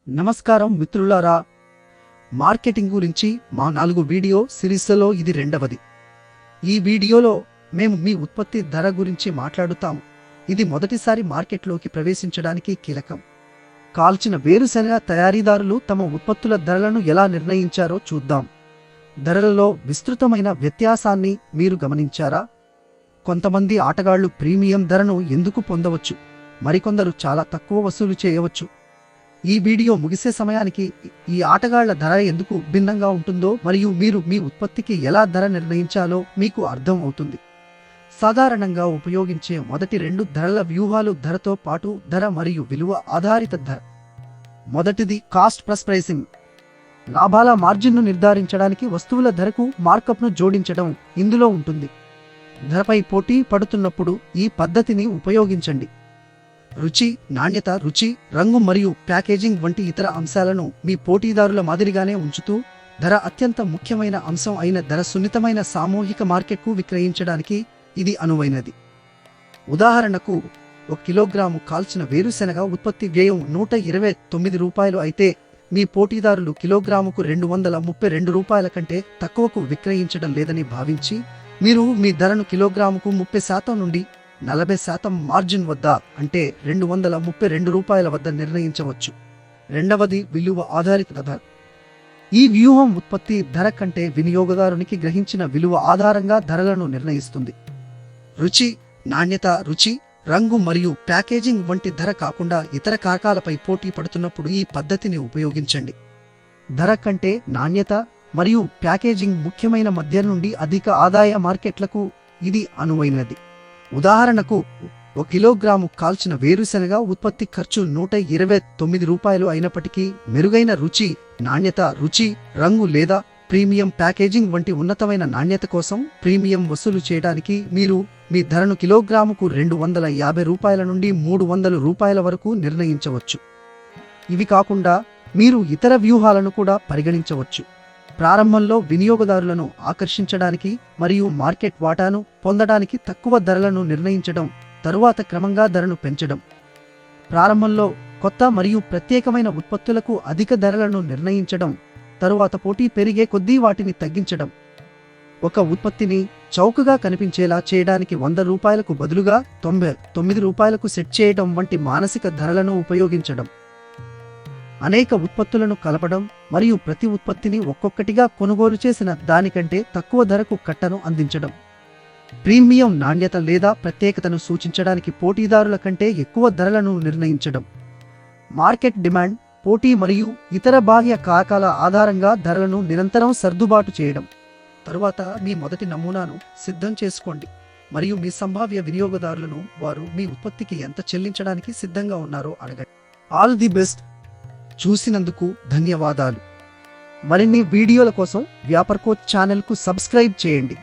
నమస్కారం మిత్రులారా, మార్కెటింగ్ గురించి మా 4 వీడియో సిరీస్లలో ఇది రెండవది. ఈ వీడియోలో మేము మీ ఉత్పత్తి ధర గురించి మాట్లాడుతాము. ఇది మొదటిసారి మార్కెట్లోకి ప్రవేశించడానికి కీలకం. కాల్చిన వేరుశెనగ తయారీదారులు తమ ఉత్పత్తుల ధరలను ఎలా నిర్ణయించారో చూద్దాం. ధరలలో విస్తృతమైన వ్యత్యాసాన్ని మీరు గమనించారా? కొంతమంది ఆటగాళ్లు ప్రీమియం ధరను ఎందుకు పొందవచ్చు, మరికొందరు చాలా తక్కువ వసూలు చేయవచ్చు. ఈ వీడియో ముగిసే సమయానికి ఈ ఆటగాళ్ల ధర ఎందుకు భిన్నంగా ఉంటుందో మరియు మీరు మీ ఉత్పత్తికి ఎలా ధర నిర్ణయించాలో మీకు అర్థం అవుతుంది. సాధారణంగా ఉపయోగించే మొదటి 2 ధరల వ్యూహాలు ధరతో పాటు ధర మరియు విలువ ఆధారిత ధర. మొదటిది కాస్ట్ ప్లస్ ప్రైసింగ్. లాభాల మార్జిన్ను నిర్ధారించడానికి వస్తువుల ధరకు మార్కప్ను జోడించడం ఇందులో ఉంటుంది. ధరపై పోటీ పడుతున్నప్పుడు ఈ పద్ధతిని ఉపయోగించండి. రుచి, నాణ్యత, రుచి, రంగు మరియు ప్యాకేజింగ్ వంటి ఇతర అంశాలను మీ పోటీదారుల మాదిరిగానే ఉంచుతూ ధర అత్యంత ముఖ్యమైన అంశం అయిన ధర సున్నితమైన సామూహిక మార్కెట్కు విక్రయించడానికి ఇది అనువైనది. ఉదాహరణకు 1 కిలోగ్రాము కాల్చిన వేరుశెనగ ఉత్పత్తి వ్యయం ₹129 అయితే మీ పోటీదారులు కిలోగ్రాముకు ₹232 కంటే తక్కువకు విక్రయించడం లేదని భావించి మీరు మీ ధరను కిలోగ్రాముకు 30% నుండి 40% మార్జిన్ వద్ద, అంటే ₹232 వద్ద నిర్ణయించవచ్చు. రెండవది విలువ ఆధారిత ధర. ఈ వ్యూహం ఉత్పత్తి ధర కంటే వినియోగదారునికి గ్రహించిన విలువ ఆధారంగా ధరలను నిర్ణయిస్తుంది. రుచి, నాణ్యత, రుచి, రంగు మరియు ప్యాకేజింగ్ వంటి ధర కాకుండా ఇతర కారకాలపై పోటీ పడుతున్నప్పుడు ఈ పద్ధతిని ఉపయోగించండి. ధర కంటే నాణ్యత మరియు ప్యాకేజింగ్ ముఖ్యమైన మధ్య నుండి అధిక ఆదాయ మార్కెట్లకు ఇది అనువైనది. ఉదాహరణకు 1 కిలోగ్రాము కాల్చిన వేరుశెనగ ఉత్పత్తి ఖర్చు ₹129 అయినప్పటికీ మెరుగైన రుచి, నాణ్యత, రుచి, రంగు లేదా ప్రీమియం ప్యాకేజింగ్ వంటి ఉన్నతమైన నాణ్యత కోసం ప్రీమియం వసూలు చేయడానికి మీరు మీ ధరను కిలోగ్రాముకు ₹250 నుండి ₹300 వరకు నిర్ణయించవచ్చు. ఇవి కాకుండా మీరు ఇతర వ్యూహాలను కూడా పరిగణించవచ్చు. ప్రారంభంలో వినియోగదారులను ఆకర్షించడానికి మరియు మార్కెట్ వాటాను పొందడానికి తక్కువ ధరలను నిర్ణయించడం, తరువాత క్రమంగా ధరను పెంచడం. ప్రారంభంలో కొత్త మరియు ప్రత్యేకమైన ఉత్పత్తులకు అధిక ధరలను నిర్ణయించడం, తరువాత పోటీ పెరిగే కొద్దీ వాటిని తగ్గించడం. ఒక ఉత్పత్తిని చౌకగా కనిపించేలా చేయడానికి ₹100కు బదులుగా ₹99కు సెట్ చేయడం వంటి మానసిక ధరలను ఉపయోగించడం. అనేక ఉత్పత్తులను కలపడం మరియు ప్రతి ఉత్పత్తిని ఒక్కొక్కటిగా కొనుగోలు చేసిన దానికంటే తక్కువ ధరకు కట్టను అందించడం. ప్రీమియం నాణ్యత లేదా ప్రత్యేకతను సూచించడానికి పోటీదారుల కంటే ఎక్కువ ధరలను నిర్ణయించడం. మార్కెట్ డిమాండ్, పోటీ మరియు ఇతర బాహ్య కారకాల ఆధారంగా ధరలను నిరంతరం సర్దుబాటు చేయడం. తరువాత మీ మొదటి నమూనాను సిద్ధం చేసుకోండి మరియు మీ సంభావ్య వినియోగదారులను వారు మీ ఉత్పత్తికి ఎంత చెల్లించడానికి సిద్ధంగా ఉన్నారో అడగండి. All the best. చూసినందుకు ధన్యవాదాలు. మరిన్ని వీడియోల కోసం వ్యాపార్ కోచ్ ఛానల్కు సబ్స్క్రైబ్ చేయండి.